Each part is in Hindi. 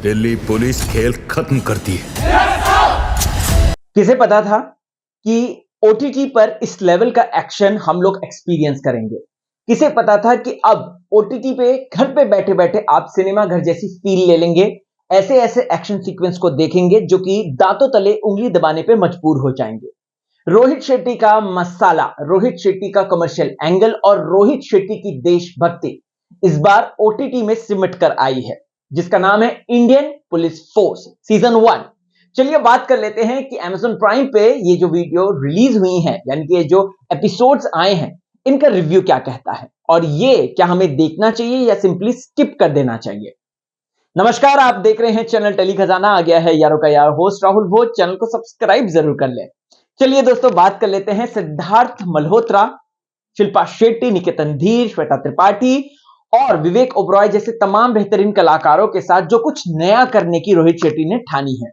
दिल्ली पुलिस खेल खत्म करती है। किसे पता था कि ओटीटी पर इस लेवल का एक्शन हम लोग एक्सपीरियंस करेंगे। किसे पता था कि अब ओटीटी पे घर पे बैठे बैठे आप सिनेमा घर जैसी फील ले लेंगे। ऐसे ऐसे एक्शन सीक्वेंस को देखेंगे जो कि दांतों तले उंगली दबाने पे मजबूर हो जाएंगे। रोहित शेट्टी का मसाला, रोहित शेट्टी का कमर्शियल एंगल और रोहित शेट्टी की देशभक्ति इस बार ओटीटी में सिमट कर आई है, जिसका नाम है इंडियन पुलिस फोर्स सीजन 1। चलिए बात कर लेते हैं कि Amazon प्राइम पे ये जो वीडियो रिलीज हुई है, यानी कि ये जो एपिसोड्स आए हैं, इनका रिव्यू क्या कहता है और ये क्या हमें देखना चाहिए या सिंपली स्किप कर देना चाहिए। नमस्कार, आप देख रहे हैं चैनल टेली खजाना। आ गया है यारों का यार होस्ट राहुल भोज। चैनल को सब्सक्राइब जरूर कर लें। चलिए दोस्तों, बात कर लेते हैं सिद्धार्थ मल्होत्रा, शिल्पा शेट्टी, निकेतन धीर, श्वेता त्रिपाठी और विवेक ओबरॉय जैसे तमाम बेहतरीन कलाकारों के साथ जो कुछ नया करने की रोहित शेट्टी ने ठानी है।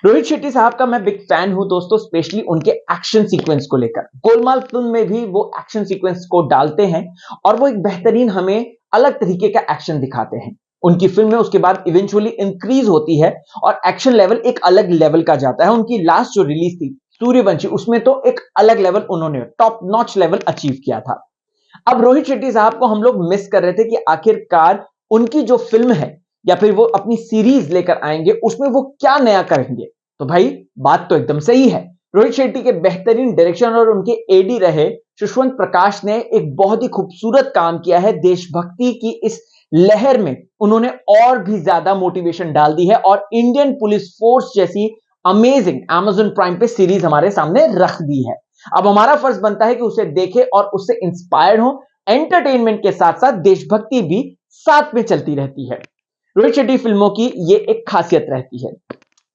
रोहित शेट्टी साहब का मैं बिग फैन हूं दोस्तों, स्पेशली उनके एक्शन सीक्वेंस को लेकर। गोलमाल फिल्म में भी वो एक्शन सीक्वेंस को डालते हैं और वो एक बेहतरीन हमें अलग तरीके का एक्शन दिखाते हैं। उनकी फिल्म में उसके बाद इवेंचुअली इंक्रीज होती है और एक्शन लेवल एक अलग लेवल का जाता है। उनकी लास्ट जो रिलीज थी सूर्यवंशी, उसमें तो एक अलग लेवल उन्होंने टॉप नॉच लेवल अचीव किया था। अब रोहित शेट्टी साहब को हम लोग मिस कर रहे थे कि आखिरकार उनकी जो फिल्म है या फिर वो अपनी सीरीज लेकर आएंगे, उसमें वो क्या नया करेंगे। तो भाई बात तो एकदम सही है। रोहित शेट्टी के बेहतरीन डायरेक्शन और उनके एडी रहे सुष्वंत प्रकाश ने एक बहुत ही खूबसूरत काम किया है। देशभक्ति की इस लहर में उन्होंने और भी ज्यादा मोटिवेशन डाल दी है और इंडियन पुलिस फोर्स जैसी अमेजिंग Amazon प्राइम पे सीरीज हमारे सामने रख दी है। अब हमारा फर्ज बनता है कि उसे देखें और उससे इंस्पायर्ड हो। एंटरटेनमेंट के साथ साथ देशभक्ति भी साथ में चलती रहती है। रोहित शेट्टी फिल्मों की ये एक खासियत रहती है,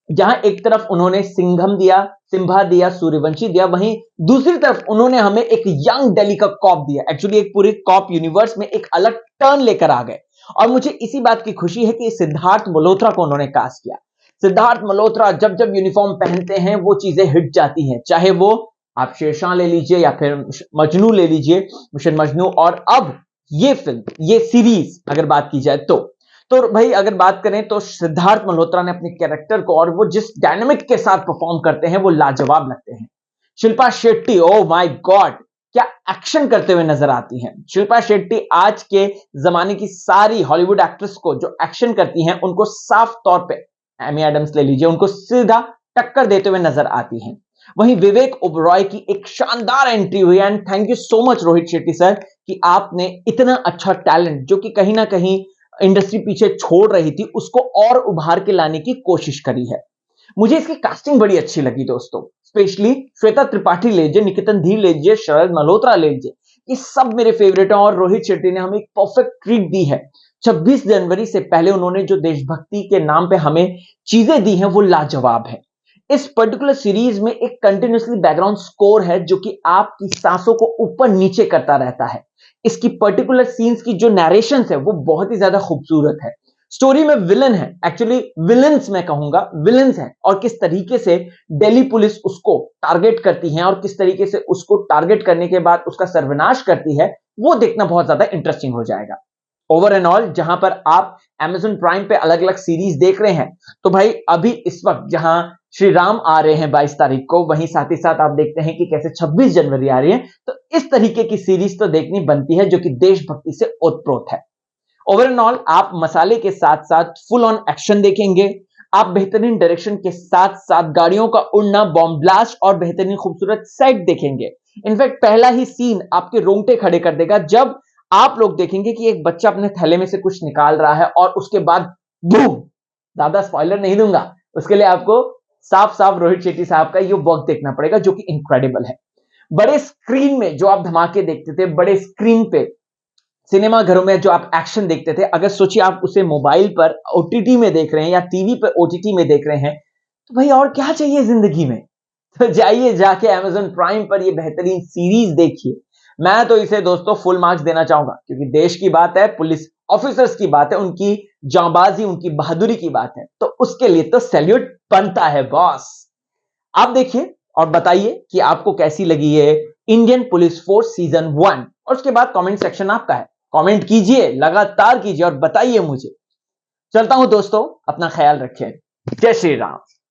जहां एक तरफ उन्होंने सिंघम दिया, सिम्बा दिया, सूर्यवंशी दिया, वहीं दूसरी तरफ उन्होंने हमें एक यंग दिल्ली का कॉप दिया। एक्चुअली एक पूरे कॉप यूनिवर्स में एक अलग टर्न लेकर आ गए और मुझे इसी बात की खुशी है कि सिद्धार्थ मल्होत्रा को उन्होंने कास्ट किया। सिद्धार्थ मल्होत्रा जब जब यूनिफॉर्म पहनते हैं वो चीजें हिट जाती हैं, चाहे वो आप शेरशाह ले लीजिए या फिर मजनू ले लीजिए, मिशन मजनू, और अब ये फिल्म, ये सीरीज अगर बात की जाए तो भाई अगर बात करें तो सिद्धार्थ मल्होत्रा ने अपने कैरेक्टर को और वो जिस डायनामिक के साथ परफॉर्म करते हैं वो लाजवाब लगते हैं। Shilpa Shetty, oh my God, क्या एक्शन करते हुए नजर आती हैं। शिल्पा शेट्टी आज के जमाने की सारी हॉलीवुड एक्ट्रेस को जो एक्शन करती हैं उनको साफ तौर पे, एमी एडम्स ले लीजिए, उनको सीधा टक्कर देते हुए नजर आती हैं। वहीं विवेक ओबरॉय की एक शानदार एंट्री हुई and thank you so much Rohit Shetty sir कि आपने इतना अच्छा टैलेंट जो कि कहीं ना कहीं इंडस्ट्री पीछे छोड़ रही थी, उसको और उभार के लाने की कोशिश करी है। मुझे इसकी कास्टिंग बड़ी अच्छी लगी दोस्तों, स्पेशली श्वेता त्रिपाठी ले लीजिए, निकेतन धीर ले लीजिए, शरद मल्होत्रा ले लीजिए, ये सब मेरे फेवरेट हैं और रोहित शेट्टी ने हमें एक परफेक्ट ट्रीट दी है। 26 जनवरी से पहले उन्होंने जो देशभक्ति के नाम पे हमें चीजें दी हैं वो लाजवाब है। इस पर्टिकुलर सीरीज में एक कंटिन्यूसली बैकग्राउंड स्कोर है जो कि आपकी सांसों को ऊपर नीचे करता रहता है। इसकी पर्टिकुलर सीन्स की जो नरेशंस है वो बहुत ही ज्यादा खूबसूरत है। स्टोरी में विलन है, एक्चुअली विलन्स मैं कहूंगा, विलन्स है, और किस तरीके से दिल्ली पुलिस उसको टारगेट करती है और किस तरीके से उसको टारगेट करने के बाद उसका सर्वनाश करती है, वो देखना बहुत ज्यादा इंटरेस्टिंग हो जाएगा। ओवर एंड ऑल, जहां पर आप Amazon प्राइम पे अलग अलग सीरीज देख रहे हैं, तो भाई अभी इस वक्त जहां श्री राम आ रहे हैं 22 तारीख को, वहीं साथ ही साथ आप देखते हैं कि कैसे 26 जनवरी आ रही है, तो इस तरीके की सीरीज तो देखनी बनती है जो कि देशभक्ति से ओतप्रोत है। ओवर एंड ऑल, आप मसाले के साथ साथ फुल ऑन एक्शन देखेंगे, आप बेहतरीन डायरेक्शन के साथ साथ गाड़ियों का उड़ना, बॉम्ब ब्लास्ट और बेहतरीन खूबसूरत सेट देखेंगे। इनफैक्ट पहला ही सीन आपके रोंगटे खड़े कर देगा जब आप लोग देखेंगे कि एक बच्चा अपने थैले में से कुछ निकाल रहा है और उसके बाद बूम, ज्यादा स्पॉइलर नहीं दूंगा, उसके लिए आपको साफ साफ रोहित शेट्टी साहब का ये वर्क देखना पड़ेगा जो कि इनक्रेडिबल है। बड़े स्क्रीन में जो आप धमाके देखते थे, बड़े स्क्रीन पे सिनेमा घरों में जो आप एक्शन देखते थे, अगर सोचिए आप उसे मोबाइल पर ओटीटी में देख रहे हैं या टीवी पर ओटीटी में देख रहे हैं, तो भाई और क्या चाहिए जिंदगी में। तो जाइए जाके Amazon प्राइम पर ये बेहतरीन सीरीज देखिए। मैं तो इसे दोस्तों फुल मार्क्स देना चाहूंगा क्योंकि देश की बात है, पुलिस ऑफिसर्स की बात है, उनकी जांबाजी, उनकी बहादुरी की बात है, तो उसके लिए तो सैल्यूट बनता है बॉस। आप देखिए और बताइए कि आपको कैसी लगी है इंडियन पुलिस फोर्स सीजन 1, और उसके बाद कमेंट सेक्शन आपका है, कमेंट कीजिए, लगातार कीजिए और बताइए मुझे। चलता हूं दोस्तों, अपना ख्याल रखें। जय श्री राम।